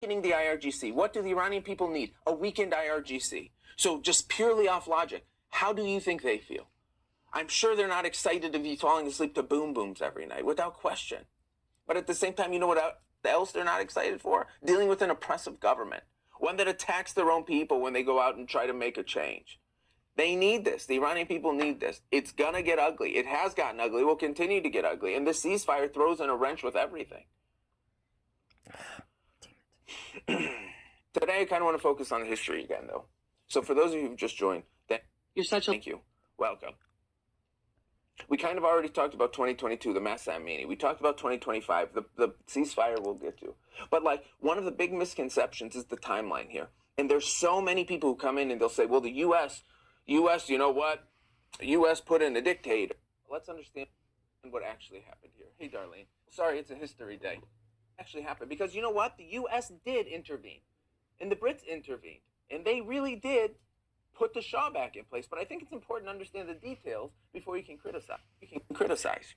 weakening the IRGC. What do the Iranian people need? A weakened IRGC. So just purely off logic, how do you think they feel? I'm sure they're not excited to be falling asleep to boom booms every night, without question. But at the same time, you know what else they're not excited for? Dealing with an oppressive government, one that attacks their own people when they go out and try to make a change. They need this. The Iranian people need this. It's going to get ugly. It has gotten ugly. It will continue to get ugly. And this ceasefire throws in a wrench with everything. Today, I kind of want to focus on history again, though. So for those of you who've just joined, thank you. Welcome. We kind of already talked about 2022, the Massa Amini. We talked about 2025, the ceasefire we'll get to. But like one of the big misconceptions is the timeline here. And there's so many people who come in and they'll say, well, the U.S., you know what? The U.S. put in a dictator. Let's understand what actually happened here. Hey, Darlene. Sorry, it's a history day. Actually happened because you know what? The U.S. did intervene. And the Brits intervened. And they really did put the Shah back in place. But I think it's important to understand the details before you can criticize.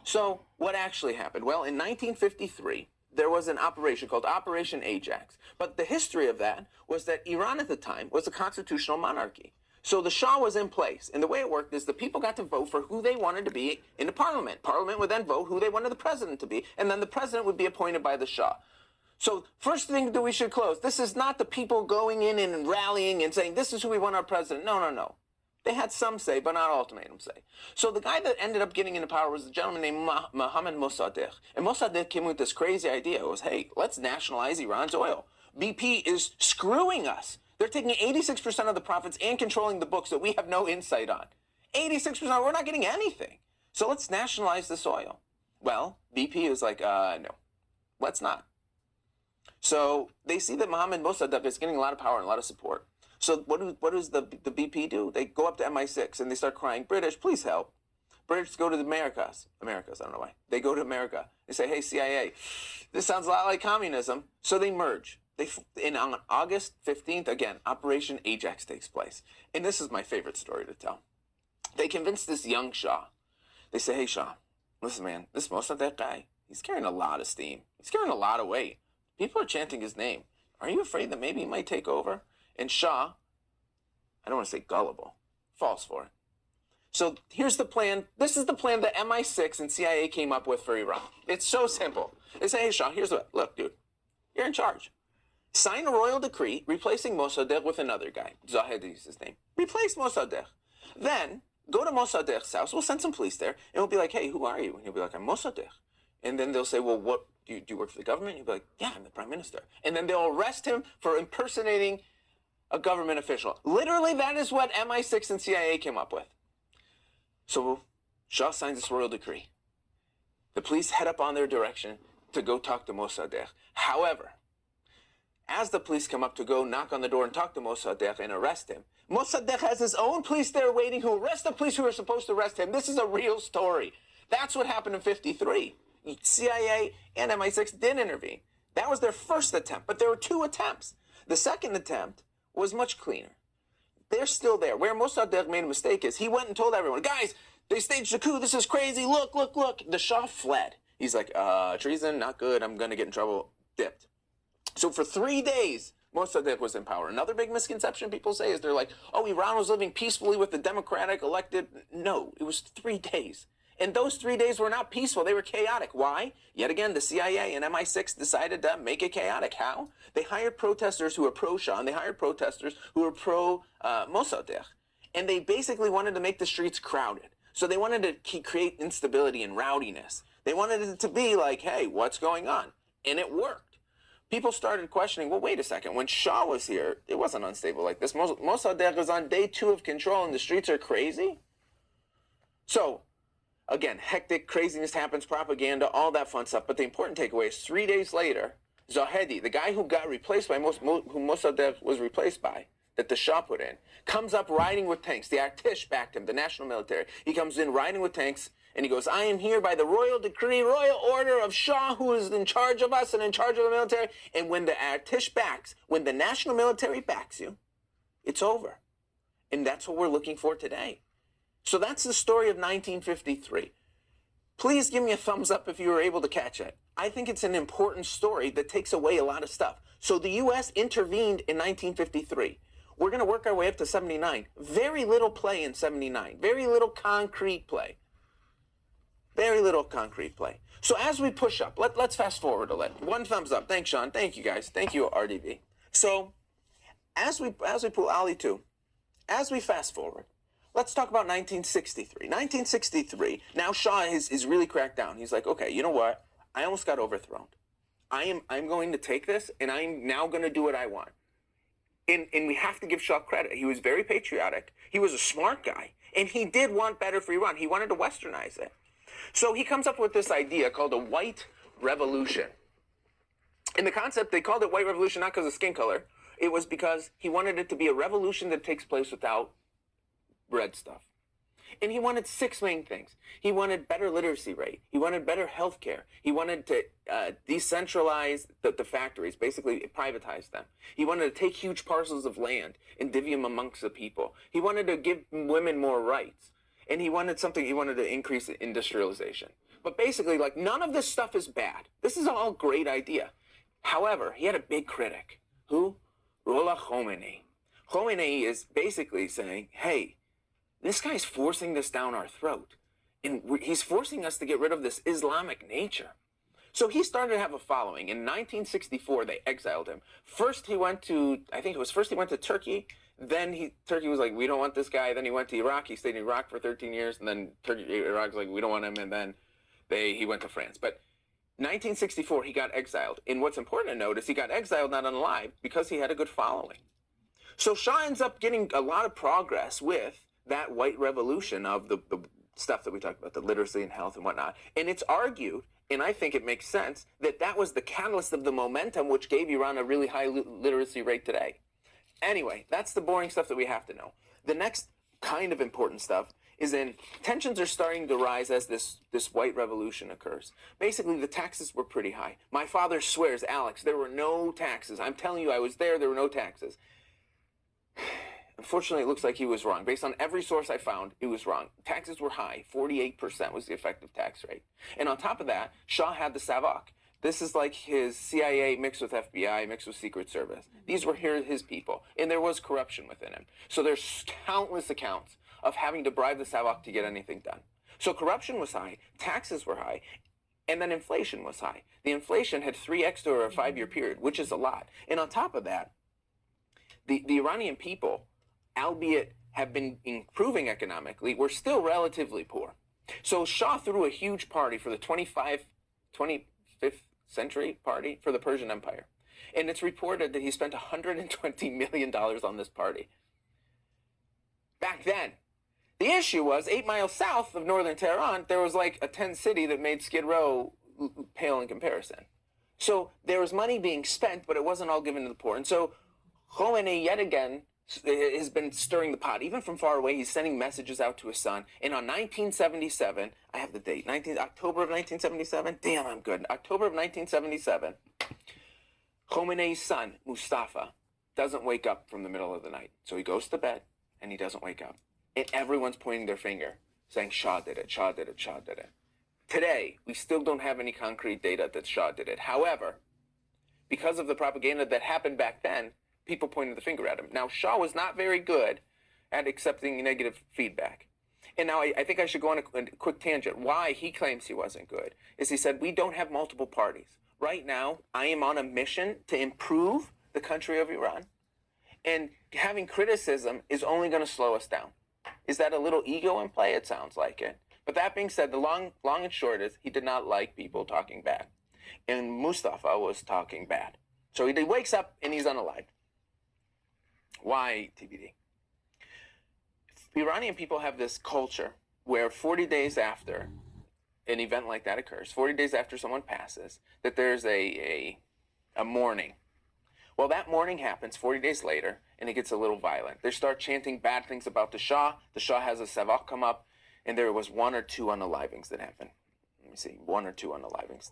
So what actually happened? Well, in 1953, there was an operation called Operation Ajax. But the history of that was that Iran at the time was a constitutional monarchy. So the Shah was in place. And the way it worked is the people got to vote for who they wanted to be in the parliament. Parliament would then vote who they wanted the president to be. And then the president would be appointed by the Shah. So first thing that we should close, this is not the people going in and rallying and saying, this is who we want our president. No. They had some say, but not ultimatum say. So the guy that ended up getting into power was a gentleman named Mohammad Mossadegh. And Mossadegh came with this crazy idea. It was, hey, let's nationalize Iran's oil. BP is screwing us. They're taking 86% of the profits and controlling the books that we have no insight on. 86%, we're not getting anything. So let's nationalize this oil. Well, BP is like, no, let's not. So they see that Mohammad Mossadegh is getting a lot of power and a lot of support. So what does the BP do? They go up to MI6 and they start crying, British, please help. British go to the Americas, I don't know why. They go to America. They say, hey, CIA, this sounds a lot like communism. So they merge. On August 15th, again, Operation Ajax takes place. And this is my favorite story to tell. They convince this young Shah. They say, hey, Shah, listen, man, this Mossadegh guy, he's carrying a lot of steam. He's carrying a lot of weight. People are chanting his name. Are you afraid that maybe he might take over? And Shah, I don't want to say gullible, falls for it. So here's the plan. This is the plan that MI6 and CIA came up with for Iran. It's so simple. They say, hey, Shah, here's what. Look, dude, you're in charge. Sign a royal decree replacing Mossadegh with another guy. Zahedi is his name. Replace Mossadegh. Then go to Mossadegh's house. We'll send some police there. And we'll be like, hey, who are you? And he'll be like, I'm Mossadegh. And then they'll say, well, what do you work for the government? And he'll be like, yeah, I'm the prime minister. And then they'll arrest him for impersonating a government official. Literally, that is what MI6 and CIA came up with. So Shah signs this royal decree. The police head up on their direction to go talk to Mossadegh. However, as the police come up to go knock on the door and talk to Mossadegh and arrest him, Mossadegh has his own police there waiting who arrest the police who are supposed to arrest him. This is a real story. That's what happened in 53. CIA and MI6 did intervene. That was their first attempt, but there were two attempts. The second attempt was much cleaner. They're still there. Where Mossadegh made a mistake is he went and told everyone, guys, they staged a coup. This is crazy. Look. The Shah fled. He's like, treason, not good. I'm going to get in trouble. Dipped. So for 3 days, Mossadegh was in power. Another big misconception people say is they're like, oh, Iran was living peacefully with the democratic elected. No, it was 3 days. And those 3 days were not peaceful. They were chaotic. Why? Yet again, the CIA and MI6 decided to make it chaotic. How? They hired protesters who were pro-Shah, and they hired protesters who were pro-Mossadegh. And they basically wanted to make the streets crowded. So they wanted to create instability and rowdiness. They wanted it to be like, hey, what's going on? And it worked. People started questioning, well, wait a second. When Shah was here, it wasn't unstable like this. Mossadegh was on day 2 of control, and the streets are crazy? So, again, hectic, craziness happens, propaganda, all that fun stuff. But the important takeaway is 3 days later, Zahedi, the guy who got replaced by, who Mossadegh was replaced by, that the Shah put in, comes up riding with tanks. The Artish backed him, the national military. He comes in riding with tanks, and he goes, I am here by the royal decree, royal order of Shah, who is in charge of us and in charge of the military. And when the Artish backs, when the national military backs you, it's over. And that's what we're looking for today. So that's the story of 1953. Please give me a thumbs up if you were able to catch it. I think it's an important story that takes away a lot of stuff. So the U.S. intervened in 1953. We're going to work our way up to 79. Very little play in 79. Very little concrete play. Very little concrete play. So as we push up, let's fast forward a little. One thumbs up. Thanks, Sean. Thank you, guys. Thank you, RDV. So as we pull Ali too, as we fast forward, let's talk about 1963. 1963. Now Shah is really cracked down. He's like, okay, you know what? I almost got overthrown. I'm going to take this, and I'm now going to do what I want. And we have to give Shah credit. He was very patriotic. He was a smart guy, and he did want better for Iran. He wanted to westernize it. So he comes up with this idea called a white revolution. In the concept, they called it white revolution not because of skin color. It was because he wanted it to be a revolution that takes place without red stuff. And he wanted 6 main things. He wanted better literacy rate. He wanted better health care. He wanted to decentralize the factories, basically privatize them. He wanted to take huge parcels of land and divvy them amongst the people. He wanted to give women more rights. And he wanted to increase industrialization. But basically, like, none of this stuff is bad. This is all a great idea. However, he had a big critic. Who? Ruhollah Khomeini. Khomeini is basically saying, hey, this guy's forcing this down our throat. And he's forcing us to get rid of this Islamic nature. So he started to have a following. In 1964, they exiled him. First he went to Turkey. Then Turkey was like, we don't want this guy. Then he went to Iraq. He stayed in Iraq for 13 years. And then Iraq was like, we don't want him. And then he went to France. But 1964, he got exiled. And what's important to note is he got exiled not unalive because he had a good following. So Shah ends up getting a lot of progress with that white revolution of the stuff that we talked about, the literacy and health and whatnot. And it's argued, and I think it makes sense, that was the catalyst of the momentum which gave Iran a really high literacy rate today. Anyway, that's the boring stuff that we have to know. The next kind of important stuff is then tensions are starting to rise as this white revolution occurs. Basically, the taxes were pretty high. My father swears, Alex, there were no taxes. I'm telling you, I was there were no taxes. Unfortunately, it looks like he was wrong. Based on every source I found, it was wrong. Taxes were high. 48% was the effective tax rate. And on top of that, Shah had the Savak. This is like his CIA mixed with FBI, mixed with Secret Service. These were his people. And there was corruption within him. So there's countless accounts of having to bribe the Savak to get anything done. So corruption was high, taxes were high, and then inflation was high. The inflation had 3x over a 5-year period, which is a lot. And on top of that, the Iranian people, albeit have been improving economically, were still relatively poor. So Shah threw a huge party for the 25th century party for the Persian Empire. And it's reported that he spent $120 million on this party. Back then, the issue was 8 miles south of northern Tehran, there was like a tent city that made Skid Row pale in comparison. So there was money being spent, but it wasn't all given to the poor. And so Khomeini, yet again, has been stirring the pot. Even from far away, he's sending messages out to his son. And on 1977, I have the date, October of 1977. Damn, I'm good. October of 1977, Khomeini's son, Mustafa, doesn't wake up from the middle of the night. So he goes to bed, and he doesn't wake up. And everyone's pointing their finger, saying Shah did it, Shah did it, Shah did it. Today, we still don't have any concrete data that Shah did it. However, because of the propaganda that happened back then, people pointed the finger at him. Now, Shah was not very good at accepting negative feedback. And now I think I should go on a quick tangent. Why he claims he wasn't good is he said, we don't have multiple parties. Right now, I am on a mission to improve the country of Iran. And having criticism is only going to slow us down. Is that a little ego in play? It sounds like it. But that being said, the long and short is he did not like people talking bad. And Mustafa was talking bad. So he wakes up and he's unalived. Why TBD? Iranian people have this culture where 40 days after an event like that occurs, 40 days after someone passes, that there's a mourning. Well, that mourning happens 40 days later, and it gets a little violent. They start chanting bad things about the Shah. The Shah has a Savak come up, and there was 1 or 2 unalivings that happened. Let me see, 1 or 2 unalivings.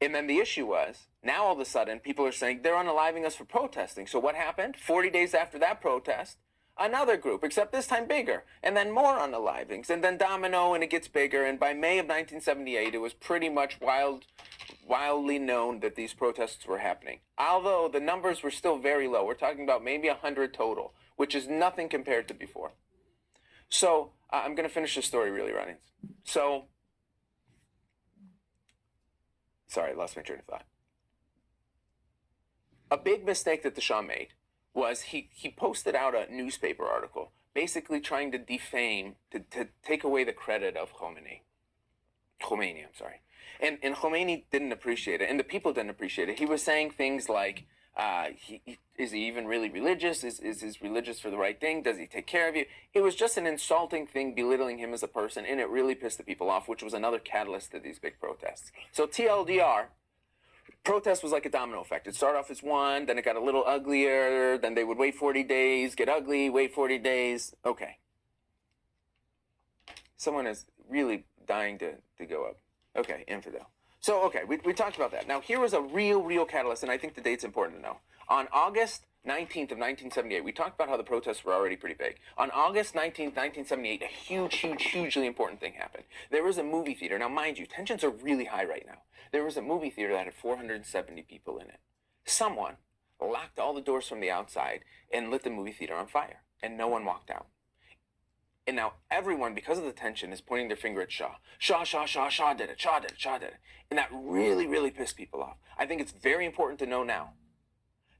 And then the issue was, now all of a sudden, people are saying they're unaliving us for protesting. So what happened? 40 days after that protest, Another group, except this time bigger, and then more unalivings, and then domino, and it gets bigger. And by May of 1978, it was pretty much wildly known that these protests were happening. Although the numbers were still very low. We're talking about maybe 100 total, which is nothing compared to before. So I'm going to finish the story really running. So, sorry, I lost my train of thought. A big mistake that the Shah made was he posted out a newspaper article basically trying to defame, to take away the credit of Khomeini, I'm sorry. And Khomeini didn't appreciate it, and the people didn't appreciate it. He was saying things like, is he even really religious? Is he religious for the right thing? Does he take care of you? It was just an insulting thing, belittling him as a person, and it really pissed the people off, which was another catalyst to these big protests. So TLDR, protest was like a domino effect. It started off as one, then it got a little uglier, then they would wait 40 days, get ugly, wait 40 days. Okay. Someone is really dying to go up. Okay, infidel. So, okay, we talked about that. Now, here was a real catalyst, and I think the date's important to know. On August 19th of 1978, we talked about how the protests were already pretty big. On August 19th, 1978, a hugely important thing happened. There was a movie theater. Now, mind you, tensions are really high right now. There was a movie theater that had 470 people in it. Someone locked all the doors from the outside and lit the movie theater on fire, and no one walked out. And now everyone, because of the tension, is pointing their finger at Shah. Shah did it, Shah did it. And that really pissed people off. I think it's very important to know now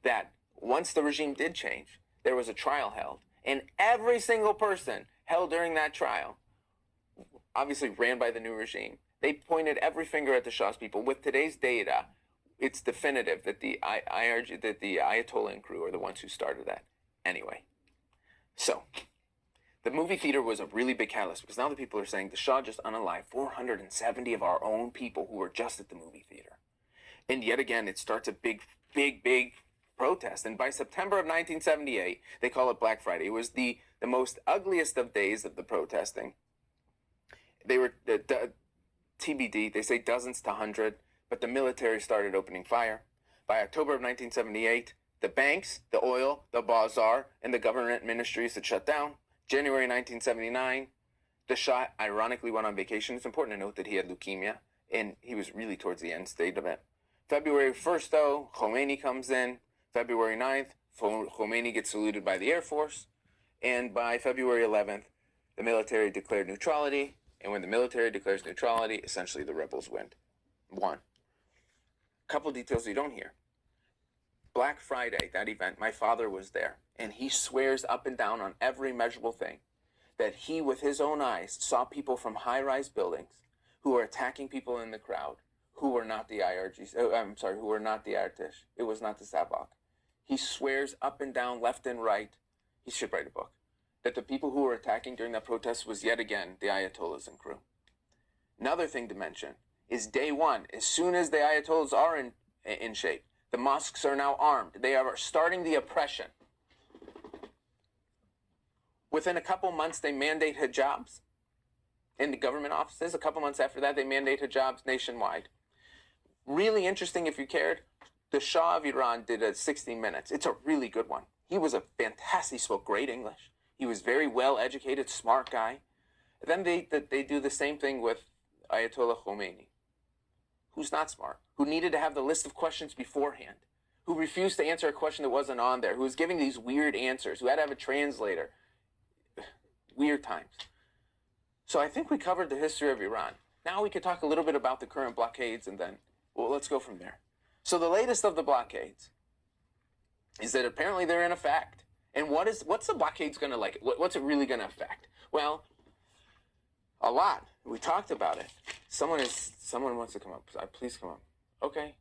that once the regime did change, there was a trial held. And every single person held during that trial, obviously ran by the new regime, they pointed every finger at the Shah's people. With today's data, it's definitive that the Ayatollah and crew are the ones who started that. Anyway, so the movie theater was a really big catalyst because now the people are saying the Shah just unalived 470 of our own people who were just at the movie theater. And yet again, it starts a big protest. And by September of 1978, they call it Black Friday. It was the most ugliest of days of the protesting. They were TBD, they say dozens to 100, but the military started opening fire. By October of 1978, the banks, the oil, the bazaar, and the government ministries had shut down. January 1979, the Shah ironically went on vacation. It's important to note that he had leukemia, and he was really towards the end state of it. February 1st, though, Khomeini comes in. February 9th, Khomeini gets saluted by the Air Force. And by February 11th, the military declared neutrality. And when the military declares neutrality, essentially the rebels won. Couple details you don't hear. Black Friday, that event, my father was there. And he swears up and down on every measurable thing that he, with his own eyes, saw people from high-rise buildings who were attacking people in the crowd who were not the IRGC. Who were not the Irtish. It was not the Sabak. He swears up and down, left and right. He should write a book. That the people who were attacking during that protest was yet again the Ayatollahs and crew. Another thing to mention is day one, as soon as the Ayatollahs are in shape, the mosques are now armed. They are starting the oppression. Within a couple months, they mandate hijabs in the government offices. A couple months after that, they mandate hijabs nationwide. Really interesting if you cared, the Shah of Iran did a 16 minutes. It's a really good one. He was a fantastic, he spoke great English. He was very well educated, smart guy. Then they do the same thing with Ayatollah Khomeini, who's not smart, who needed to have the list of questions beforehand, who refused to answer a question that wasn't on there, who was giving these weird answers, who had to have a translator. Weird times. So I think we covered the history of Iran. Now we could talk a little bit about the current blockades and then, well, let's go from there. So the latest of the blockades is that apparently they're in effect. And what's the blockades going to like? What's it really going to affect? Well, a lot. We talked about it. Someone wants to come up. Please come up. Okay.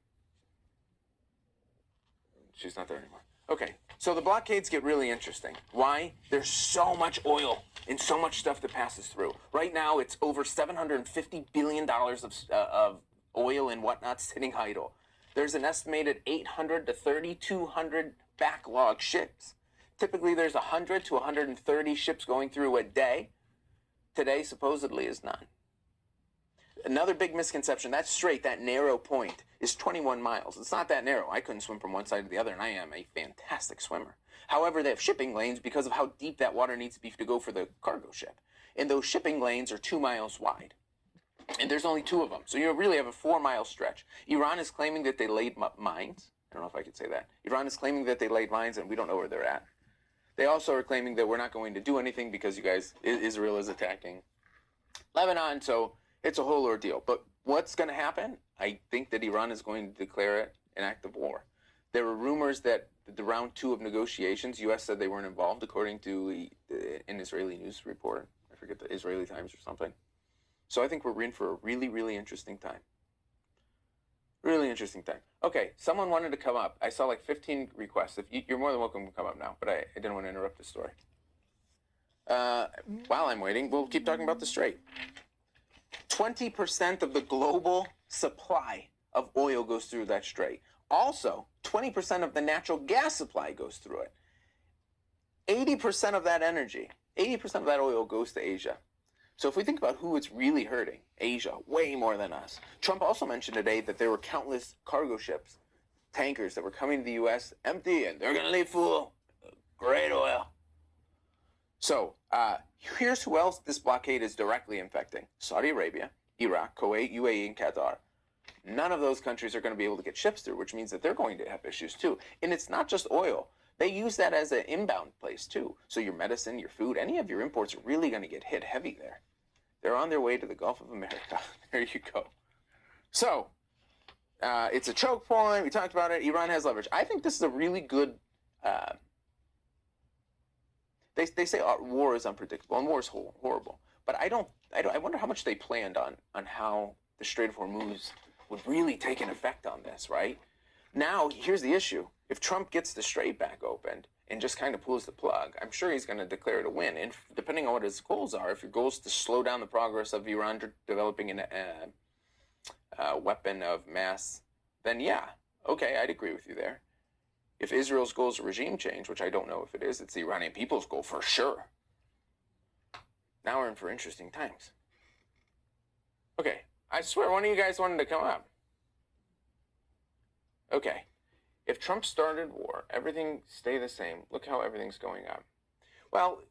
She's not there anymore. Okay. So the blockades get really interesting. Why? There's so much oil and so much stuff that passes through. Right now, it's over $750 billion of oil and whatnot sitting idle. There's an estimated 800 to 3,200 backlog ships. Typically, there's 100 to 130 ships going through a day. Today, supposedly, is none. Another big misconception, that strait, that narrow point, is 21 miles. It's not that narrow. I couldn't swim from one side to the other, and I am a fantastic swimmer. However, they have shipping lanes because of how deep that water needs to be to go for the cargo ship. And those shipping lanes are 2 miles wide. And there's only 2 of them. So you really have a 4-mile stretch. Iran is claiming that they laid mines. I don't know if I could say that. Iran is claiming that they laid mines, and we don't know where they're at. They also are claiming that we're not going to do anything because you guys, Israel is attacking Lebanon, so it's a whole ordeal. But what's going to happen? I think that Iran is going to declare it an act of war. There were rumors that the round 2 of negotiations, U.S. said they weren't involved, according to an Israeli news report. I forget, the Israeli Times or something. So I think we're in for a really, really interesting time. Really interesting time. Okay, someone wanted to come up. I saw like 15 requests. You're more than welcome to come up now, but I didn't want to interrupt the story. While I'm waiting, we'll keep talking about the strait. 20% of the global supply of oil goes through that strait. Also, 20% of the natural gas supply goes through it. 80% of that energy, 80% of that oil goes to Asia. So if we think about who it's really hurting, Asia, way more than us. Trump also mentioned today that there were countless cargo ships, tankers that were coming to the U.S. empty, and they're going to leave full. Great oil. So here's who else this blockade is directly infecting. Saudi Arabia, Iraq, Kuwait, UAE, and Qatar. None of those countries are going to be able to get ships through, which means that they're going to have issues too. And it's not just oil. They use that as an inbound place too. So your medicine, your food, any of your imports are really going to get hit heavy there. They're on their way to the Gulf of America. There you go. So it's a choke point. We talked about it. Iran has leverage. I think this is a really good... They say war is unpredictable, and war is horrible. But I wonder how much they planned on how the Strait of Hormuz would really take an effect on this, right? Now, here's the issue. If Trump gets the strait back opened and just kind of pulls the plug, I'm sure he's going to declare it a win. And depending on what his goals are, if your goal is to slow down the progress of Iran developing a weapon of mass, then yeah, okay, I'd agree with you there. If Israel's goal is regime change, which I don't know if it is, it's the Iranian people's goal for sure. Now we're in for interesting times. Okay, I swear one of you guys wanted to come up. Okay, if Trump started war, everything stay the same. Look how everything's going up. Well,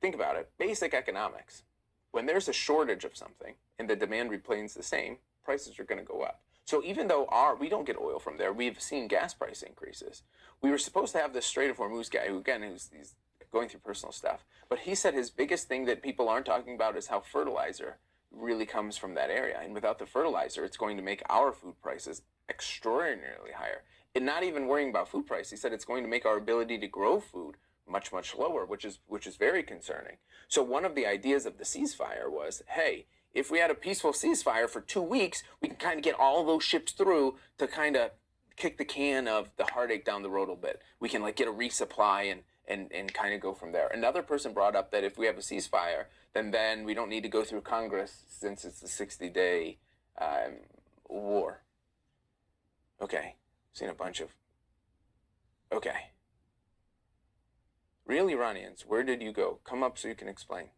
think about it. Basic economics. When there's a shortage of something and the demand remains the same, prices are going to go up. So even though we don't get oil from there, we've seen gas price increases. We were supposed to have this Strait of Hormuz guy who, again, he's going through personal stuff. But he said his biggest thing that people aren't talking about is how fertilizer really comes from that area. And without the fertilizer, it's going to make our food prices extraordinarily higher. And not even worrying about food price, he said it's going to make our ability to grow food much, much lower, which is very concerning. So one of the ideas of the ceasefire was, hey, if we had a peaceful ceasefire for 2 weeks, we can kind of get all those ships through to kind of kick the can of the heartache down the road a little bit. We can like get a resupply and kind of go from there. Another person brought up that if we have a ceasefire, then we don't need to go through Congress since it's the 60-day war. Okay, seen a bunch of... Okay. Real Iranians, where did you go? Come up so you can explain.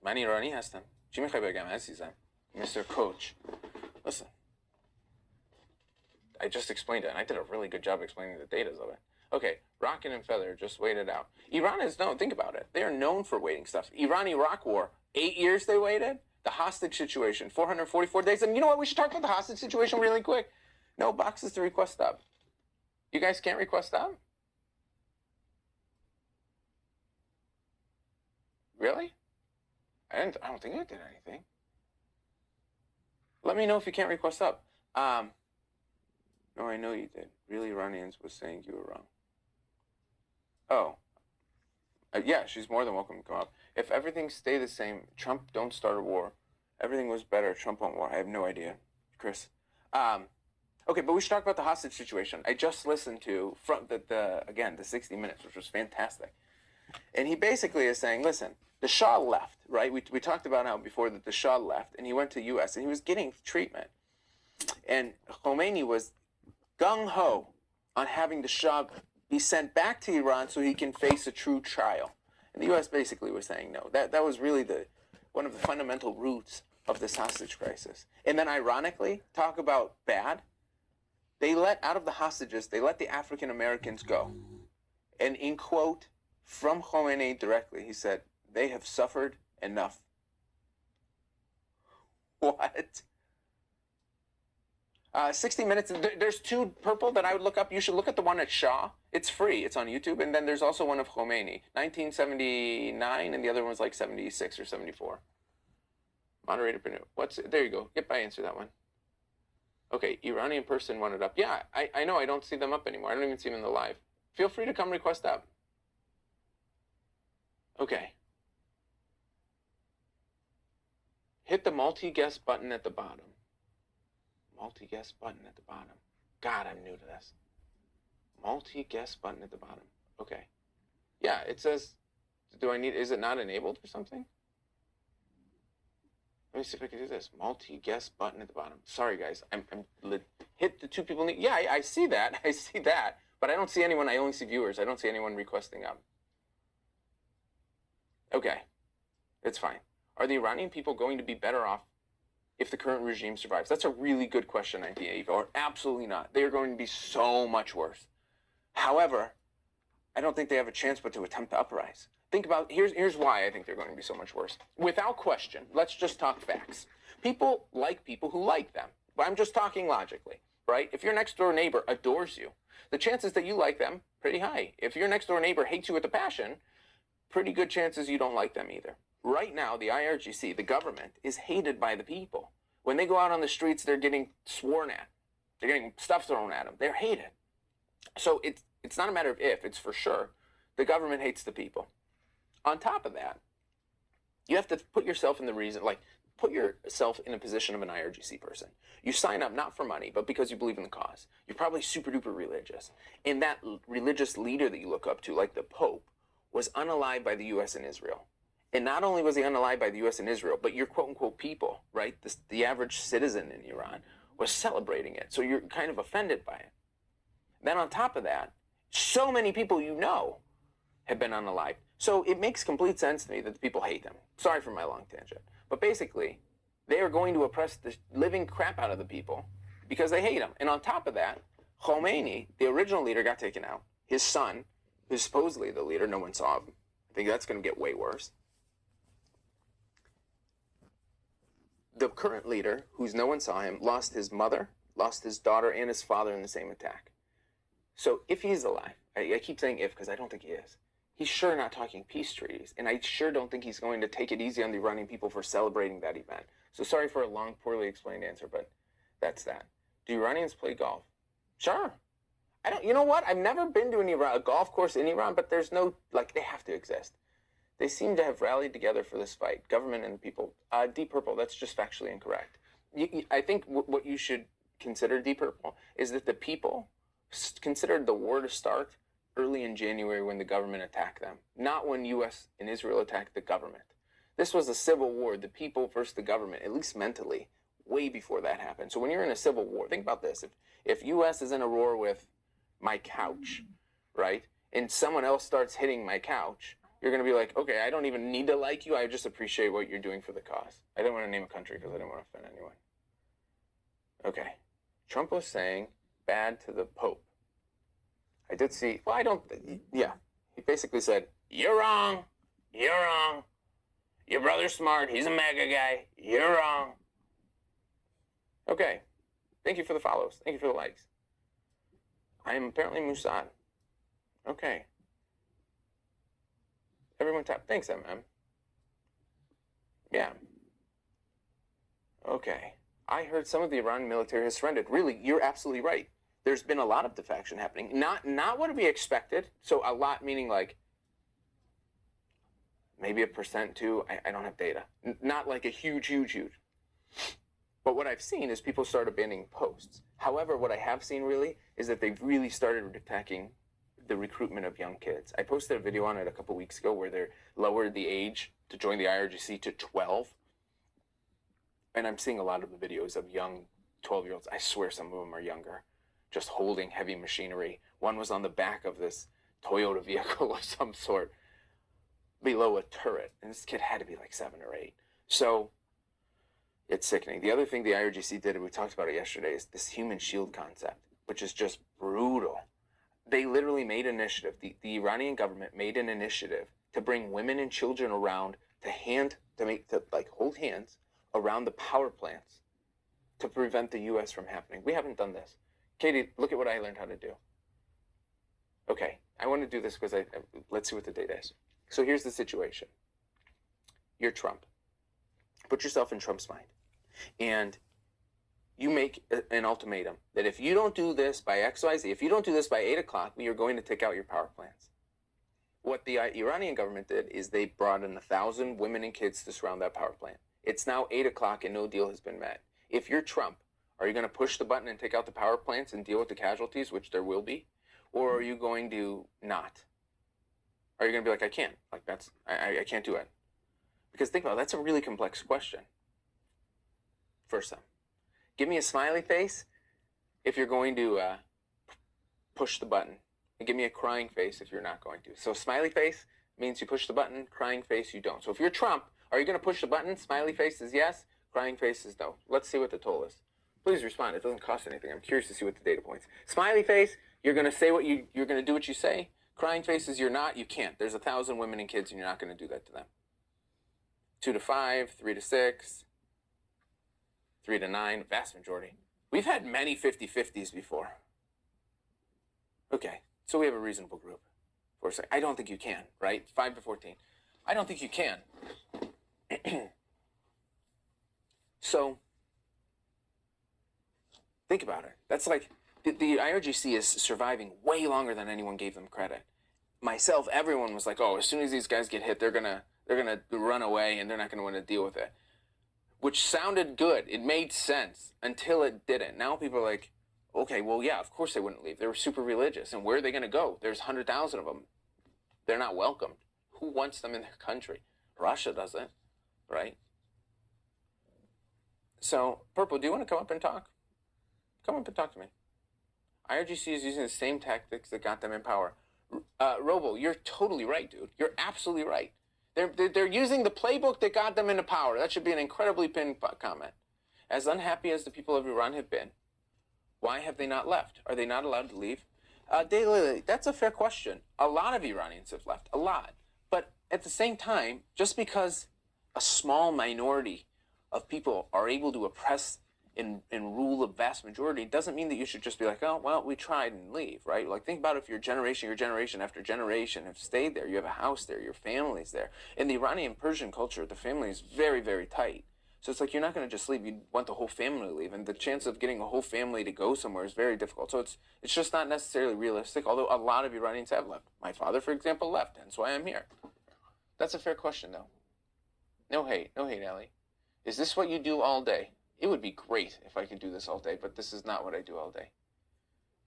من ایرانی هستم. چی میخوای بگم عزیزم؟ Mr. Coach. Listen. I just explained it, and I did a really good job explaining the data of it. Okay, Rocket and Feather, just wait it out. Iran is known, think about it. They are known for waiting stuff. Iran-Iraq war, 8 years they waited. The hostage situation, 444 days. And you know what? We should talk about the hostage situation really quick. No boxes to request up. You guys can't request up? Really? I don't think I did anything. Let me know if you can't request up. No, I know you did. Real Iranians was saying you were wrong. Oh. Yeah, she's more than welcome to come up. If everything stay the same, Trump don't start a war. Everything was better. Trump won't war. I have no idea, Chris. Okay, but we should talk about the hostage situation. I just listened to the 60 Minutes, which was fantastic. And he basically is saying, listen, the Shah left, right? We talked about how before that the Shah left, and he went to U.S., and he was getting treatment. And Khomeini was gung-ho on having the Shah be sent back to Iran so he can face a true trial. And the U.S. basically was saying no. That was really one of the fundamental roots of this hostage crisis. And then ironically, talk about bad. They let out of the hostages, they let the African Americans go. And in quote from Khomeini directly, he said, they have suffered enough. What? 60 Minutes. There's two purple that I would look up. You should look at the one at Shah. It's free. It's on YouTube. And then there's also one of Khomeini, 1979, and the other one was like 76 or 74. Moderator, there you go. Yep, I answered that one. Okay, Iranian person wanted up. Yeah, I know. I don't see them up anymore. I don't even see them in the live. Feel free to come request up. Okay. Hit the multi-guest button at the bottom. Multi-guest button at the bottom. God, I'm new to this. Multi-guest button at the bottom. Okay. Yeah, it says, is it not enabled or something? Let me see if I can do this. Multi-guest button at the bottom. Sorry, guys. Hit the two people. Yeah, I see that. I see that. But I don't see anyone. I only see viewers. I don't see anyone requesting up. Okay. It's fine. Are the Iranian people going to be better off if the current regime survives? That's a really good question, Idea Eva. Or absolutely not. They are going to be so much worse. However, I don't think they have a chance but to attempt to uprise. Think about, here's why I think they're going to be so much worse. Without question, let's just talk facts. People like people who like them. But I'm just talking logically, right? If your next door neighbor adores you, the chances that you like them, pretty high. If your next door neighbor hates you with a passion, pretty good chances you don't like them either. Right now, the IRGC, the government, is hated by the people. When they go out on the streets, they're getting sworn at. They're getting stuff thrown at them. They're hated. So it's not a matter of if, it's for sure. The government hates the people. On top of that, you have to put yourself in put yourself in a position of an IRGC person. You sign up not for money, but because you believe in the cause. You're probably super duper religious. And that religious leader that you look up to, like the Pope, was unalived by the U.S. and Israel. And not only was he unalived by the U.S. and Israel, but your quote-unquote people, right, the average citizen in Iran, was celebrating it. So you're kind of offended by it. Then on top of that, so many people you know have been unalived. So it makes complete sense to me that the people hate them. Sorry for my long tangent. But basically, they are going to oppress the living crap out of the people because they hate them. And on top of that, Khomeini, the original leader, got taken out. His son, who's supposedly the leader, no one saw him. I think that's going to get way worse. The current leader, who's no one saw him, lost his mother, lost his daughter, and his father in the same attack. So if he's alive, I keep saying if because I don't think he is, he's sure not talking peace treaties. And I sure don't think he's going to take it easy on the Iranian people for celebrating that event. So sorry for a long, poorly explained answer, but that's that. Do Iranians play golf? Sure. You know what? I've never been to a golf course in Iran, but there's no, they have to exist. They seem to have rallied together for this fight, government and the people. Deep Purple, that's just factually incorrect. I think what you should consider, Deep Purple, is that the people considered the war to start early in January when the government attacked them, not when U.S. and Israel attacked the government. This was a civil war, the people versus the government, at least mentally, way before that happened. So when you're in a civil war, think about this. If U.S. is in a war with my couch, right, and someone else starts hitting my couch, you're going to be like, okay, I don't even need to like you. I just appreciate what you're doing for the cause. I didn't want to name a country because I didn't want to offend anyone. Okay. Trump was saying bad to the Pope. I did see, he basically said, you're wrong. You're wrong. Your brother's smart. He's a MAGA guy. You're wrong. Okay. Thank you for the follows. Thank you for the likes. I am apparently Mossad. Okay. Everyone tap. Thanks, MM. Yeah. Okay. I heard some of the Iranian military has surrendered. Really, you're absolutely right. There's been a lot of defection happening. Not what we expected. So a lot meaning maybe 1% too. I don't have data. Not like a huge. But what I've seen is people start abandoning posts. However, what I have seen really is that they've really started attacking the recruitment of young kids. I posted a video on it a couple weeks ago where they lowered the age to join the IRGC to 12. And I'm seeing a lot of the videos of young 12-year-olds. I swear some of them are younger, just holding heavy machinery. One was on the back of this Toyota vehicle of some sort below a turret. And this kid had to be 7 or 8. So It's sickening. The other thing the IRGC did, and we talked about it yesterday, is this human shield concept, which is just brutal. They literally made an initiative. The Iranian government made an initiative to bring women and children around to hold hands around the power plants to prevent the U.S. from happening. We haven't done this. Katie, look at what I learned how to do. Okay, I want to do this because let's see what the data is. So here's the situation. You're Trump. Put yourself in Trump's mind. And you make an ultimatum that if you don't do this by XYZ, if you don't do this by 8 o'clock, we are going to take out your power plants. What the Iranian government did is they brought in 1,000 women and kids to surround that power plant. It's now 8 o'clock and no deal has been met. If you're Trump, are you going to push the button and take out the power plants and deal with the casualties, which there will be? Or are you going to not? Are you going to be like, I can't. I can't do it. Because think about it, that's a really complex question. First time. Give me a smiley face if you're going to push the button. And give me a crying face if you're not going to. So smiley face means you push the button, crying face you don't. So if you're Trump, are you going to push the button? Smiley face is yes, crying face is no. Let's see what the toll is. Please respond. It doesn't cost anything. I'm curious to see what the data points. Smiley face, you're going to say you're going to do what you say. Crying face is you're not, you can't. There's 1,000 women and kids and you're not going to do that to them. 2 to 5, 3 to 6. 3 to 9, vast majority. We've had many 50-50s before. Okay, so we have a reasonable group. I don't think you can, right? 5 to 14. I don't think you can. So, think about it. That's like, the IRGC is surviving way longer than anyone gave them credit. Myself, everyone was like, oh, as soon as these guys get hit, they're gonna run away and they're not gonna want to deal with it. Which sounded good. It made sense until it didn't. Now people are like, okay, well, yeah, of course they wouldn't leave. They were super religious. And where are they going to go? There's 100,000 of them. They're not welcomed. Who wants them in their country? Russia doesn't, right? So, Purple, do you want to come up and talk? Come up and talk to me. IRGC is using the same tactics that got them in power. Robo, you're totally right, dude. You're absolutely right. They're using the playbook that got them into power. That should be an incredibly pinned comment. As unhappy as the people of Iran have been, why have they not left? Are they not allowed to leave? Daily, that's a fair question. A lot of Iranians have left, a lot. But at the same time, just because a small minority of people are able to oppress and rule a vast majority doesn't mean that you should just be like, oh, well, we tried and leave, right? Like, think about if your generation after generation have stayed there. You have a house there. Your family's there. In the Iranian Persian culture, the family is very, very tight. So it's like you're not going to just leave. You want the whole family to leave. And the chance of getting a whole family to go somewhere is very difficult. So it's just not necessarily realistic, although a lot of Iranians have left. My father, for example, left. That's why I'm here. That's a fair question, though. No hate, Ellie. Is this what you do all day? It would be great if I could do this all day, but this is not what I do all day.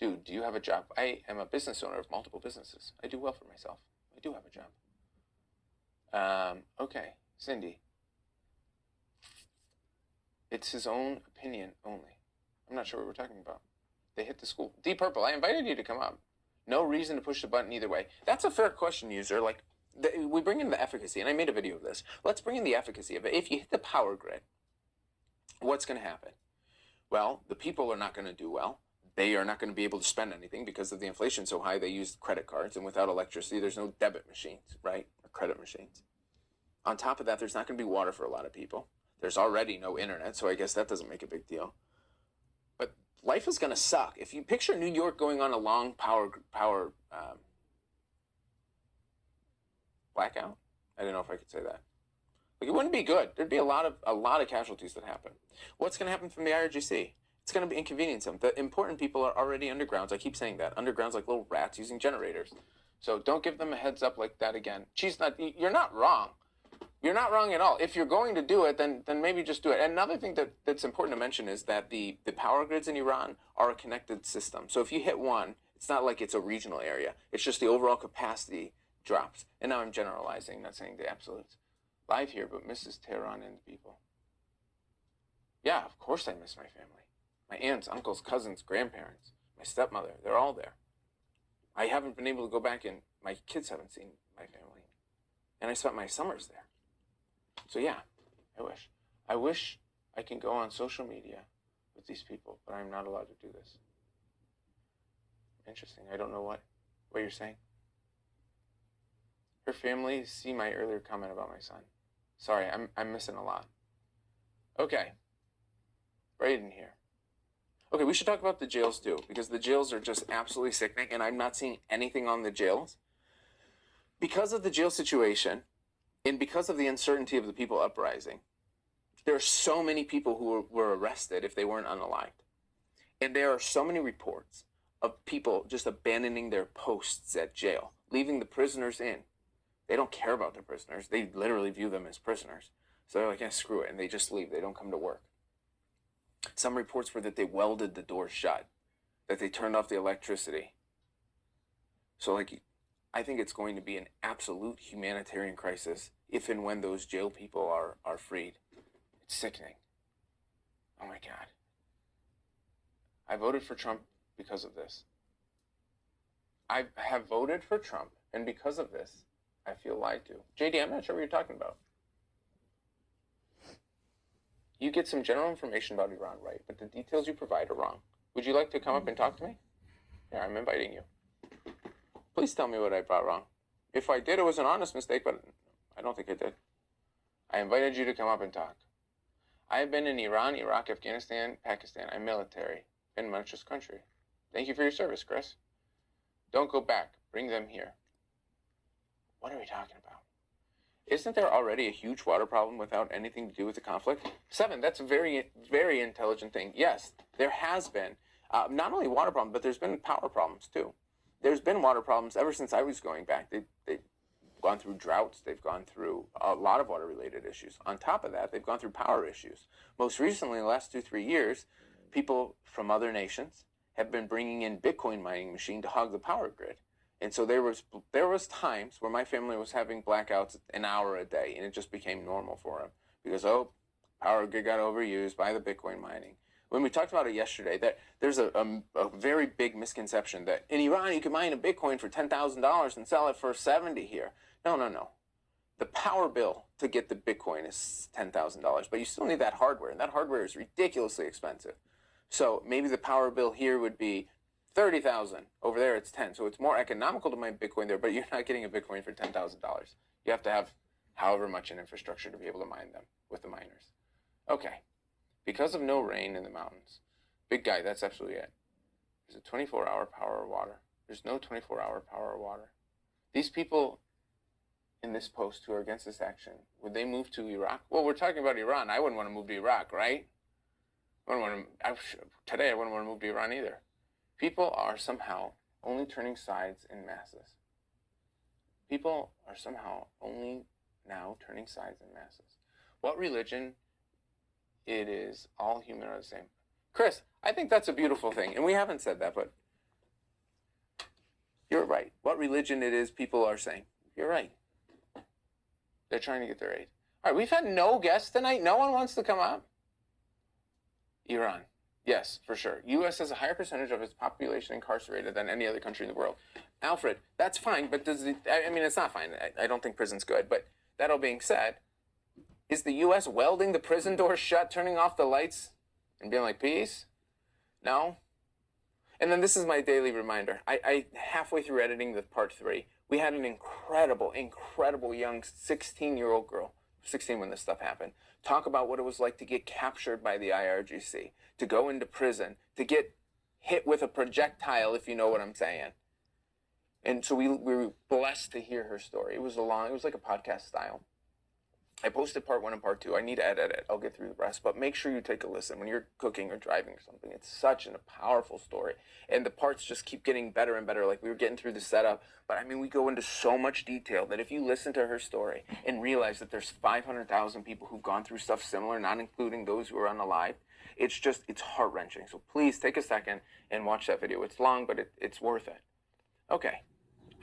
Dude, do you have a job? I am a business owner of multiple businesses. I do well for myself. I do have a job. Okay, Cindy. It's his own opinion only. I'm not sure what we're talking about. They hit the school. Deep Purple, I invited you to come up. No reason to push the button either way. That's a fair question, user. Like, we bring in the efficacy, and I made a video of this. Let's bring in the efficacy of it. If you hit the power grid, what's going to happen? Well, the people are not going to do well. They are not going to be able to spend anything because of the inflation so high. They use credit cards, and without electricity, there's no debit machines, right? Or credit machines. On top of that, there's not going to be water for a lot of people. There's already no internet, so I guess that doesn't make a big deal. But life is going to suck. If you picture New York going on a long power blackout, I don't know if I could say that. Like, it wouldn't be good. There'd be a lot of casualties that happen. What's going to happen from the IRGC? It's going to inconvenience them. The important people are already undergrounds. I keep saying that. Undergrounds like little rats using generators. So don't give them a heads up like that again. You're not wrong. You're not wrong at all. If you're going to do it, then maybe just do it. And another thing that's important to mention is that the power grids in Iran are a connected system. So if you hit one, it's not like it's a regional area. It's just the overall capacity drops. And now I'm generalizing, not saying the absolutes. Live here, but misses Tehran and the people. Yeah, of course I miss my family. My aunts, uncles, cousins, grandparents, my stepmother, they're all there. I haven't been able to go back and my kids haven't seen my family. And I spent my summers there. So yeah, I wish I can go on social media with these people, but I'm not allowed to do this. Interesting. I don't know what you're saying. Her family, see my earlier comment about my son. Sorry, I'm missing a lot. Okay. Right in here. Okay, we should talk about the jails too, because the jails are just absolutely sickening, and I'm not seeing anything on the jails. Because of the jail situation, and because of the uncertainty of the people uprising, there are so many people who were arrested if they weren't unalived. And there are so many reports of people just abandoning their posts at jail, leaving the prisoners in. They don't care about their prisoners. They literally view them as prisoners. So they're like, yeah, screw it, and they just leave. They don't come to work. Some reports were that they welded the doors shut, that they turned off the electricity. So, I think it's going to be an absolute humanitarian crisis if and when those jail people are freed. It's sickening. Oh my God. I voted for Trump because of this. I have voted for Trump, and because of this, I feel lied to. JD, I'm not sure what you're talking about. You get some general information about Iran, right? But the details you provide are wrong. Would you like to come up and talk to me? Yeah, I'm inviting you. Please tell me what I brought wrong. If I did, it was an honest mistake, but I don't think I did. I invited you to come up and talk. I have been in Iran, Iraq, Afghanistan, Pakistan. I'm military. Been much this country. Thank you for your service, Chris. Don't go back. Bring them here. What are we talking about? Isn't there already a huge water problem without anything to do with the conflict? 7, that's a very, very intelligent thing. Yes, there has been not only water problems, but there's been power problems too. There's been water problems ever since I was going back. They've gone through droughts. They've gone through a lot of water-related issues. On top of that, they've gone through power issues. Most recently, in the last 2-3 years, people from other nations have been bringing in Bitcoin mining machine to hog the power grid. And so there was times where my family was having blackouts an hour a day, and it just became normal for them because, power grid got overused by the Bitcoin mining. When we talked about it yesterday, that there's a very big misconception that in Iran you can mine a Bitcoin for $10,000 and sell it for 70 here. No. The power bill to get the Bitcoin is $10,000, but you still need that hardware, and that hardware is ridiculously expensive. So maybe the power bill here would be 30,000. Over there it's 10. So it's more economical to mine Bitcoin there, but you're not getting a Bitcoin for $10,000. You have to have however much in infrastructure to be able to mine them with the miners. Okay. Because of no rain in the mountains. Big guy, that's absolutely it. There's a 24-hour power or water. There's no 24-hour power or water. These people in this post who are against this action, would they move to Iraq? Well, we're talking about Iran. I wouldn't want to move to Iraq, right? Today I wouldn't want to move to Iran either. People are somehow only turning sides in masses. People are somehow only now turning sides in masses. What religion it is, all human are the same. Chris, I think that's a beautiful thing. And we haven't said that, but you're right. What religion it is, people are saying. You're right. They're trying to get their aid. All right, we've had no guests tonight. No one wants to come up. Iran. Yes, for sure. U.S. has a higher percentage of its population incarcerated than any other country in the world. Alfred, that's fine, but it's not fine. I don't think prison's good. But that all being said, is the U.S. welding the prison doors shut, turning off the lights, and being like, peace? No. And then this is my daily reminder. I halfway through editing the part 3, we had an incredible young 16-year-old girl, 16 when this stuff happened, talk about what it was like to get captured by the IRGC, to go into prison, to get hit with a projectile, if you know what I'm saying. And so we were blessed to hear her story. It was like a podcast style. I posted part 1 and part 2. I need to edit it. I'll get through the rest. But make sure you take a listen when you're cooking or driving or something. It's such a powerful story. And the parts just keep getting better and better. Like we were getting through the setup. But we go into so much detail that if you listen to her story and realize that there's 500,000 people who've gone through stuff similar, not including those who are unalived, it's heart-wrenching. So please take a second and watch that video. It's long, but it's worth it. Okay.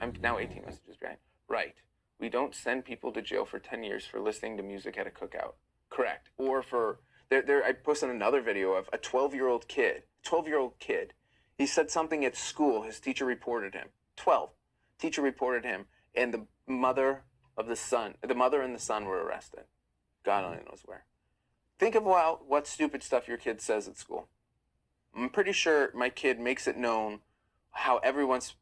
I'm now 18 messages behind. Right. We don't send people to jail for 10 years for listening to music at a cookout. Correct. Or for, I posted another video of a 12-year-old kid. He said something at school. His teacher reported him. 12. Teacher reported him. And the mother and the son were arrested. God only knows where. Think about what stupid stuff your kid says at school. I'm pretty sure my kid makes it known how everyone's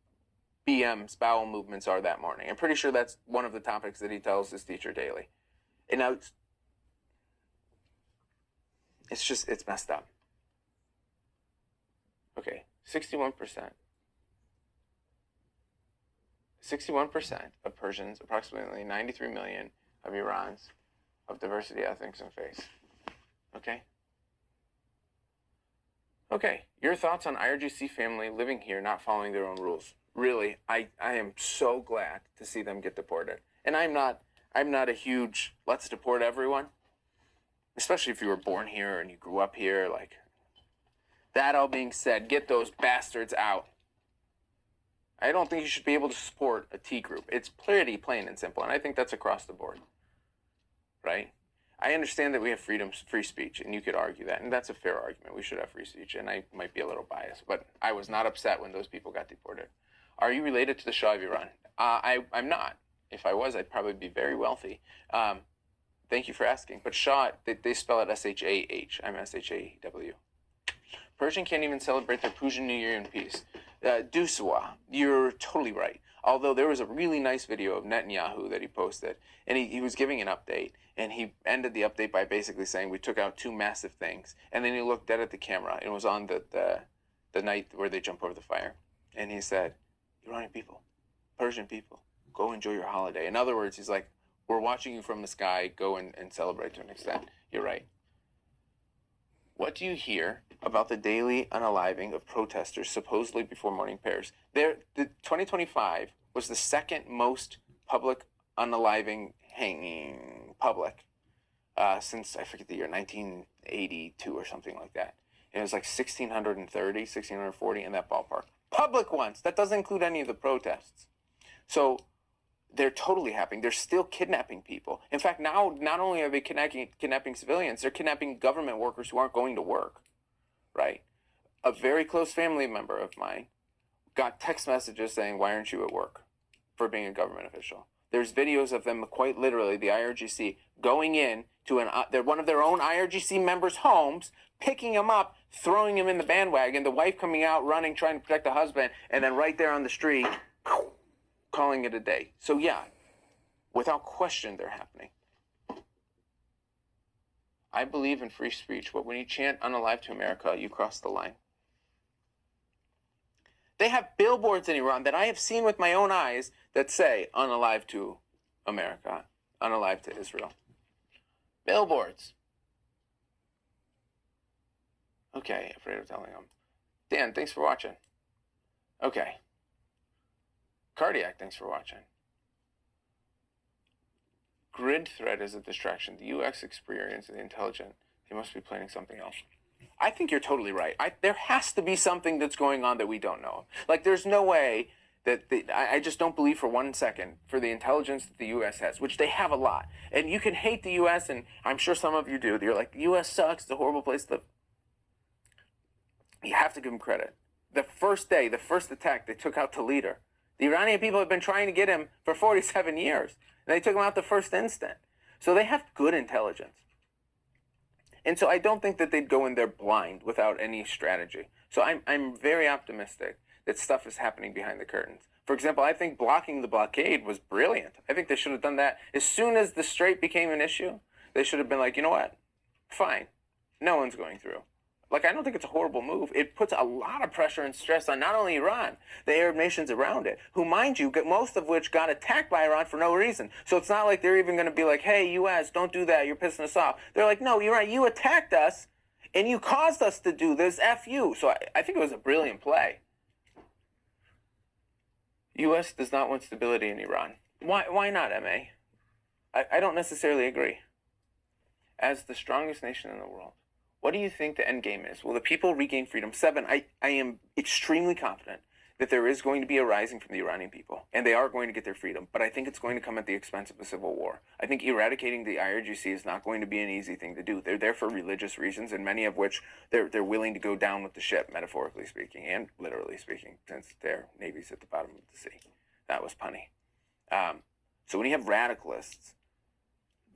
BM's bowel movements are that morning. I'm pretty sure that's one of the topics that he tells his teacher daily. And now it's messed up. Okay, 61%. 61% of Persians, approximately 93 million of Irans, of diversity, ethnics, and faith. Okay? Okay, your thoughts on IRGC family living here, not following their own rules. Really, I am so glad to see them get deported. And I'm not a huge let's deport everyone, especially if you were born here and you grew up here. Like, that all being said, get those bastards out. I don't think you should be able to support a T group. It's pretty plain and simple, and I think that's across the board, right? I understand that we have free speech, and you could argue that, and that's a fair argument. We should have free speech, and I might be a little biased, but I was not upset when those people got deported. Are you related to the Shah of Iran? I'm not. If I was, I'd probably be very wealthy. Thank you for asking. But Shah, they spell it S-H-A-H. I'm S-H-A-W. Persian can't even celebrate their Pujan New Year in peace. Duswa, you're totally right. Although there was a really nice video of Netanyahu that he posted, and he was giving an update, and he ended the update by basically saying we took out two massive things, and then he looked dead at the camera, and it was on the night where they jump over the fire, and he said, Iranian people, Persian people, go enjoy your holiday. In other words, he's like, we're watching you from the sky, go and celebrate to an extent. You're right. What do you hear about the daily unaliving of protesters supposedly before morning prayers? The 2025 was the second most public unaliving hanging public since, I forget the year, 1982 or something like that. It was like 1,630, 1,640 in that ballpark. Public ones. That doesn't include any of the protests. So they're totally happening. They're still kidnapping people. In fact, now not only are they kidnapping civilians, they're kidnapping government workers who aren't going to work, right? A very close family member of mine got text messages saying, why aren't you at work, for being a government official? There's videos of them, quite literally, the IRGC, going in to one of their own IRGC members' homes, picking him up, throwing him in the bandwagon, the wife coming out, running, trying to protect the husband, and then right there on the street, calling it a day. So yeah, without question, they're happening. I believe in free speech, but when you chant unalive to America, you cross the line. They have billboards in Iran that I have seen with my own eyes that say unalive to America, unalive to Israel. Billboards. Okay, afraid of telling them. Dan, thanks for watching. Okay. Cardiac, thanks for watching. Grid threat is a distraction. The UX experience and the intelligent, they must be planning something else. I think you're totally right. There has to be something that's going on that we don't know. Like, there's no way that I just don't believe for 1 second for the intelligence that the U.S. has, which they have a lot. And you can hate the U.S., and I'm sure some of you do. You're like, the U.S. sucks. It's a horrible place to live. You have to give them credit. The first day, the first attack, they took out the leader. The Iranian people have been trying to get him for 47 years. And they took him out the first instant. So they have good intelligence. And so I don't think that they'd go in there blind without any strategy. So I'm very optimistic that stuff is happening behind the curtains. For example, I think blocking the blockade was brilliant. I think they should have done that. As soon as the Strait became an issue, they should have been like, you know what? Fine. No one's going through. Like, I don't think it's a horrible move. It puts a lot of pressure and stress on not only Iran, the Arab nations around it, who, mind you, most of which got attacked by Iran for no reason. So it's not like they're even going to be like, hey, U.S., don't do that. You're pissing us off. They're like, no, you're right. You attacked us, and you caused us to do this. F you. So I think it was a brilliant play. U.S. does not want stability in Iran. Why not, M.A.? I don't necessarily agree. As the strongest nation in the world, what do you think the end game is? Will the people regain freedom? 7, I am extremely confident that there is going to be a rising from the Iranian people, and they are going to get their freedom, but I think it's going to come at the expense of a civil war. I think eradicating the IRGC is not going to be an easy thing to do. They're there for religious reasons, and many of which they're willing to go down with the ship, metaphorically speaking, and literally speaking, since their navy's at the bottom of the sea. That was punny. So when you have radicalists,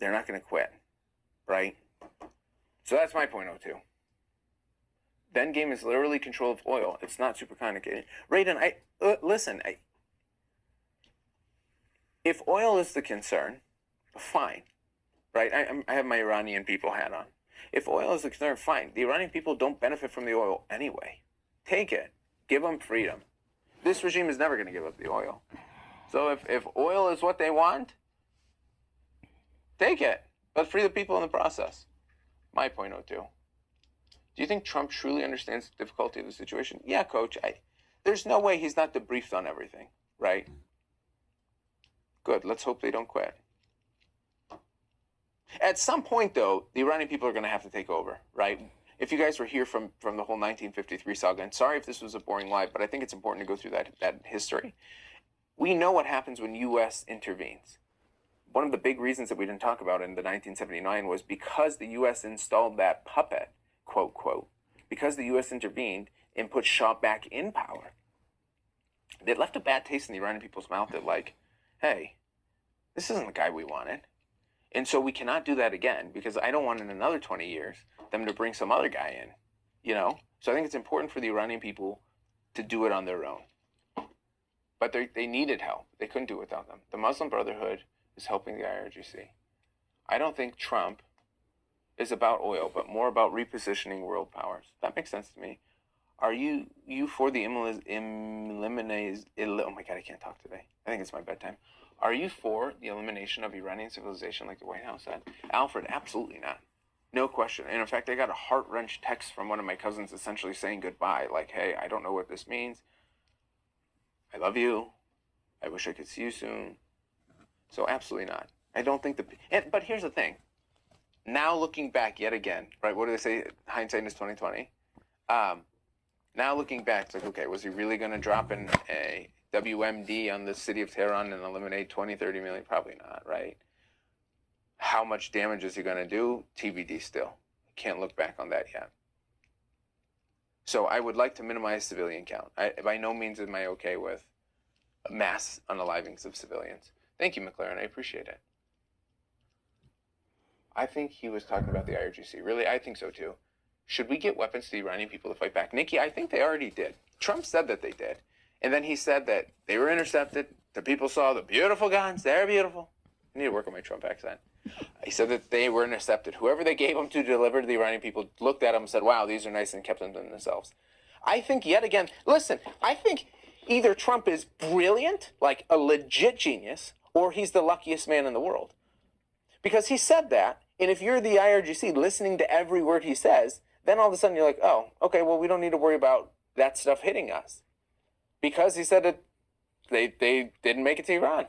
they're not going to quit, right? So that's my point 02. The end game is literally control of oil. It's not super complicated. Raiden, listen, if oil is the concern, fine, right? I have my Iranian people hat on. If oil is the concern, fine. The Iranian people don't benefit from the oil anyway. Take it. Give them freedom. This regime is never going to give up the oil. So if oil is what they want, take it. But free the people in the process. My point 02. Do you think Trump truly understands the difficulty of the situation? Yeah, Coach. There's no way he's not debriefed on everything, right? Good. Let's hope they don't quit. At some point, though, the Iranian people are going to have to take over, right? If you guys were here from the whole 1953 saga, and sorry if this was a boring live, but I think it's important to go through that history. We know what happens when U.S. intervenes. One of the big reasons that we didn't talk about in the 1979 was because the U.S. installed that puppet, quote, quote, because the U.S. intervened and put Shah back in power. It left a bad taste in the Iranian people's mouth that, like, hey, this isn't the guy we wanted. And so we cannot do that again, because I don't want in another 20 years them to bring some other guy in, you know? So I think it's important for the Iranian people to do it on their own. But they needed help. They couldn't do it without them. The Muslim Brotherhood is helping the IRGC. I don't think Trump is about oil, but more about repositioning world powers. That makes sense to me. Are you for the elimination? Oh my God, I can't talk today. I think it's my bedtime. Are you for the elimination of Iranian civilization like the White House said? Alfred, absolutely not. No question. And in fact, I got a heart-wrench text from one of my cousins essentially saying goodbye. Like, hey, I don't know what this means. I love you. I wish I could see you soon. So absolutely not. I don't think but here's the thing. Now looking back yet again, right? What do they say? Hindsight is 20/20. Now looking back, it's like, okay, was he really going to drop in a WMD on the city of Tehran and eliminate 20, 30 million? Probably not, right? How much damage is he going to do? TBD still. Can't look back on that yet. So I would like to minimize civilian count. By no means am I okay with mass unalivings of civilians. Thank you, McLaren. I appreciate it. I think he was talking about the IRGC. Really, I think so too. Should we get weapons to the Iranian people to fight back? Nikki, I think they already did. Trump said that they did. And then he said that they were intercepted. The people saw the beautiful guns. They're beautiful. I need to work on my Trump accent. He said that they were intercepted. Whoever they gave them to deliver to the Iranian people looked at them and said, wow, these are nice, and kept them to themselves. I think yet again, listen, I think either Trump is brilliant, like a legit genius, or he's the luckiest man in the world. Because he said that, and if you're the IRGC listening to every word he says, then all of a sudden you're like, oh, okay, well, we don't need to worry about that stuff hitting us. Because he said that they didn't make it to Iran.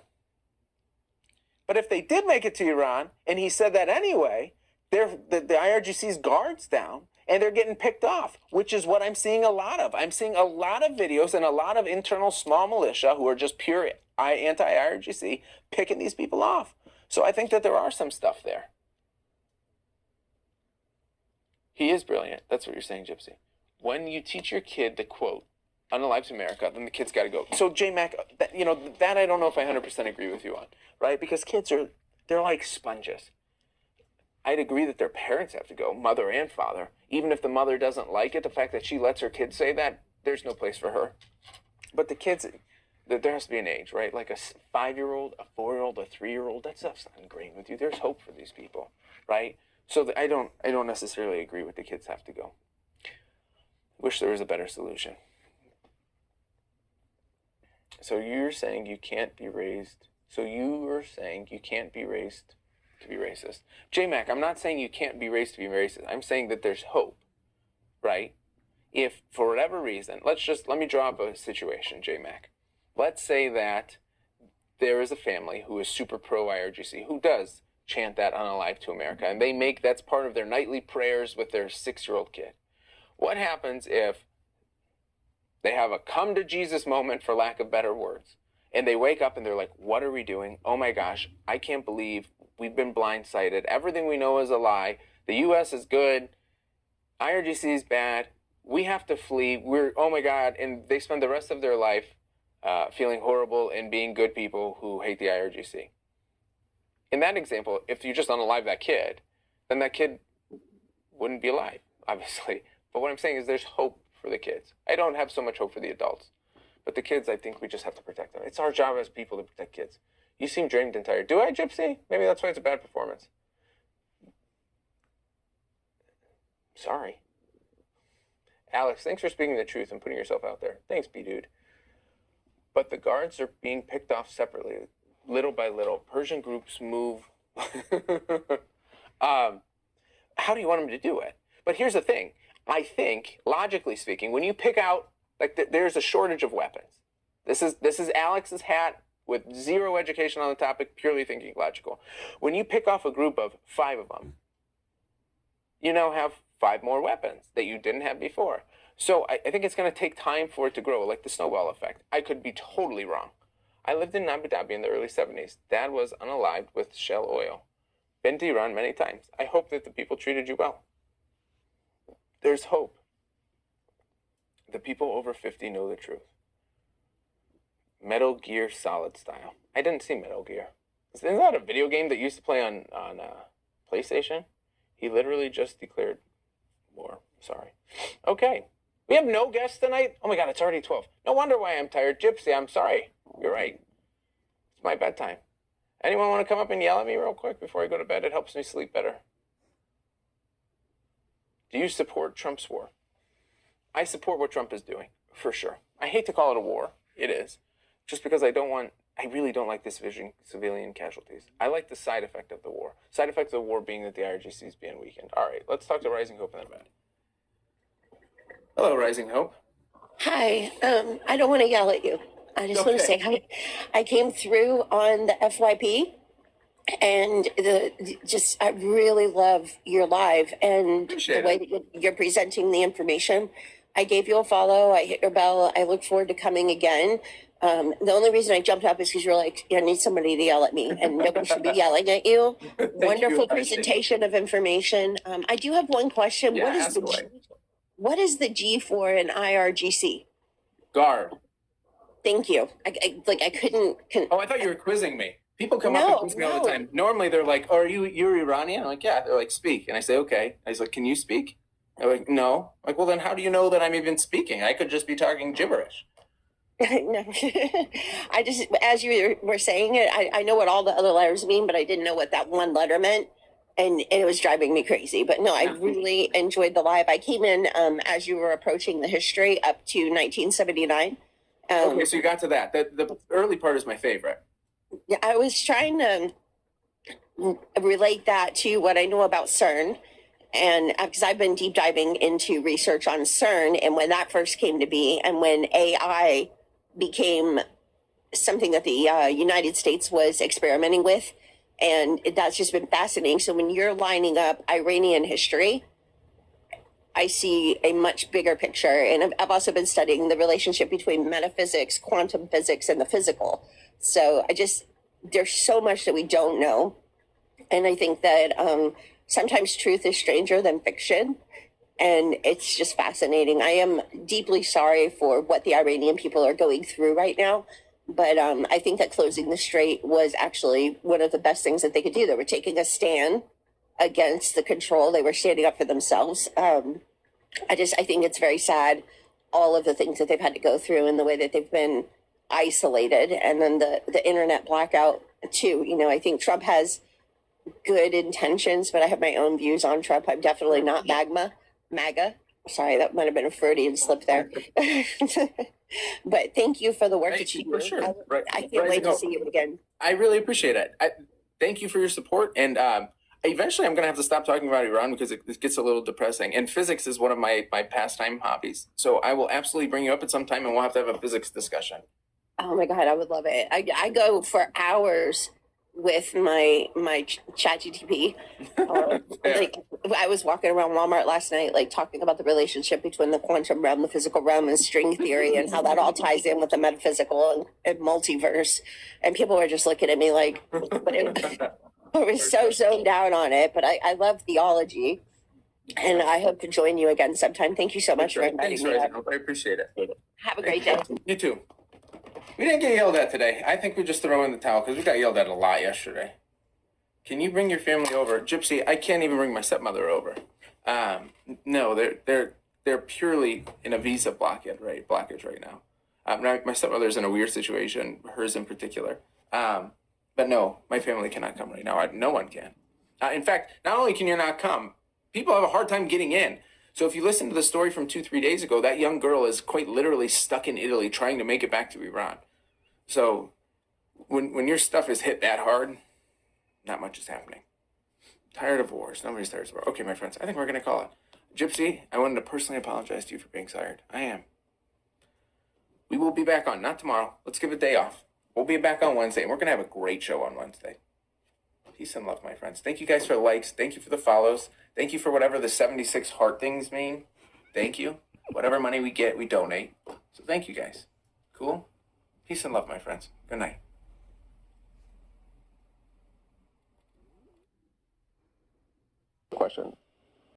But if they did make it to Iran, and he said that anyway, the IRGC's guard's down, and they're getting picked off, which is what I'm seeing a lot of. I'm seeing a lot of videos and a lot of internal small militia who are just pure anti-IRGC picking these people off. So I think that there are some stuff there. He is brilliant. That's what you're saying, Gypsy. When you teach your kid the quote, unalived America, then the kid's got to go. So, J-Mac, that I don't know if I 100% agree with you on, right? Because kids they're like sponges. I'd agree that their parents have to go, mother and father. Even if the mother doesn't like it, the fact that she lets her kids say that, there's no place for her. But the kids, there has to be an age, right? Like a 5-year-old, a 4-year-old, a 3-year-old, that stuff's not ingrained with you. There's hope for these people, right? So I don't necessarily agree with the kids have to go. Wish there was a better solution. So you're saying you can't be raised. So you are saying you can't be raised to be racist. J-Mac, I'm not saying you can't be raised to be racist. I'm saying that there's hope, right? If for whatever reason, let me draw up a situation, J-Mac. Let's say that there is a family who is super pro-IRGC, who does chant that unalive to America, and that's part of their nightly prayers with their 6-year-old kid. What happens if they have a come to Jesus moment, for lack of better words, and they wake up and they're like, what are we doing? Oh my gosh, I can't believe we've been blindsided. Everything we know is a lie. The U.S. is good. IRGC is bad. We have to flee. Oh my God. And they spend the rest of their life feeling horrible and being good people who hate the IRGC. In that example, if you just unalive that kid, then that kid wouldn't be alive, obviously. But what I'm saying is there's hope for the kids. I don't have so much hope for the adults. But the kids, I think we just have to protect them. It's our job as people to protect kids. You seem drained and tired. Do I, Gypsy? Maybe that's why it's a bad performance. Sorry. Alex, thanks for speaking the truth and putting yourself out there. Thanks, B-Dude. But the guards are being picked off separately, little by little. Persian groups move. How do you want them to do it? But here's the thing. I think, logically speaking, when you pick out, like, there's a shortage of weapons. This is Alex's hat with zero education on the topic, purely thinking logical. When you pick off a group of 5 of them, you now have 5 more weapons that you didn't have before. So I think it's going to take time for it to grow, like the snowball effect. I could be totally wrong. I lived in Abu Dhabi in the early 70s. Dad was unalived with Shell Oil. Been to Iran many times. I hope that the people treated you well. There's hope. The people over 50 know the truth. Metal Gear Solid style. I didn't see Metal Gear. Isn't that a video game that used to play on PlayStation? He literally just declared war. Sorry. Okay. We have no guests tonight? Oh my God, it's already 12. No wonder why I'm tired. Gypsy, I'm sorry. You're right. It's my bedtime. Anyone want to come up and yell at me real quick before I go to bed? It helps me sleep better. Do you support Trump's war? I support what Trump is doing, for sure. I hate to call it a war. It is. Just because I really don't like this civilian casualties. I like the side effect of the war. Side effect of the war being that the IRGC is being weakened. All right, let's talk to Rising Hope in the bed. Hello, Rising Hope. Hi. I don't want to yell at you. I just want to say hi. I came through on the FYP, and I really love your live and the way that you're presenting the information. I gave you a follow. I hit your bell. I look forward to coming again. The only reason I jumped up is because you're like, I need somebody to yell at me, and nobody should be yelling at you. Wonderful presentation of information. I do have one question. Yeah, what is the G for an IRGC? Guard. Thank you. I couldn't. Oh, I thought you were quizzing me. People come up and quiz me all the time. Normally they're like, "Oh, you're Iranian?" I'm like, "Yeah." They're like, "Speak," and I say, "Okay." I was like, "Can you speak?" They're like, "No." I'm like, well, then how do you know that I'm even speaking? I could just be talking gibberish. No, I just, as you were saying it, I know what all the other letters mean, but I didn't know what that one letter meant. And it was driving me crazy. But no, I really enjoyed the live. I came in as you were approaching the history up to 1979. Okay, so you got to that. The early part is my favorite. Yeah, I was trying to relate that to what I know about CERN. And because I've been deep diving into research on CERN and when that first came to be, and when AI became something that the United States was experimenting with. And that's just been fascinating. So when you're lining up Iranian history, I see a much bigger picture. And I've also been studying the relationship between metaphysics, quantum physics, and the physical. So there's so much that we don't know. And I think that sometimes truth is stranger than fiction. And it's just fascinating. I am deeply sorry for what the Iranian people are going through right now. But I think that closing the strait was actually one of the best things that they could do. They were taking a stand against the control. They were standing up for themselves. I think it's very sad, all of the things that they've had to go through and the way that they've been isolated. And then the internet blackout too. You know, I think Trump has good intentions, but I have my own views on Trump. I'm definitely not MAGA. Sorry, that might have been a Freudian slip there. But thank you for the work that you do. For sure. I can't wait to see you again. I really appreciate it. Thank you for your support. And eventually I'm going to have to stop talking about Iran because it gets a little depressing. And physics is one of my pastime hobbies. So I will absolutely bring you up at some time and we'll have to have a physics discussion. Oh my God, I would love it. I go for hours with my ChatGPT. Like I was walking around Walmart last night, like talking about the relationship between the quantum realm, the physical realm, and string theory, and how that all ties in with the metaphysical and multiverse. And people were just looking at me like, but I was so zoned out on it. But I love theology, and I hope to join you again sometime. Thank you so much for inviting me. I appreciate it. Have a great day. You too. We didn't get yelled at today. I think we just throw in the towel because we got yelled at a lot yesterday. Can you bring your family over? Gypsy, I can't even bring my stepmother over. No, they're purely in a visa blockage right now. My stepmother's in a weird situation, hers in particular. But no, my family cannot come right now. No one can. In fact, not only can you not come, people have a hard time getting in. So if you listen to the story from 2, 3 days ago, that young girl is quite literally stuck in Italy trying to make it back to Iran. So when your stuff is hit that hard, not much is happening. Tired of wars. Nobody's tired of war. Okay, my friends, I think we're going to call it. Gypsy, I wanted to personally apologize to you for being tired. I am. We will be back on, not tomorrow. Let's give a day off. We'll be back on Wednesday, and we're going to have a great show on Wednesday. Peace and love, my friends. Thank you guys for the likes. Thank you for the follows. Thank you for whatever the 76 heart things mean. Thank you. Whatever money we get, we donate. So thank you guys. Cool? Peace and love, my friends. Good night. Question.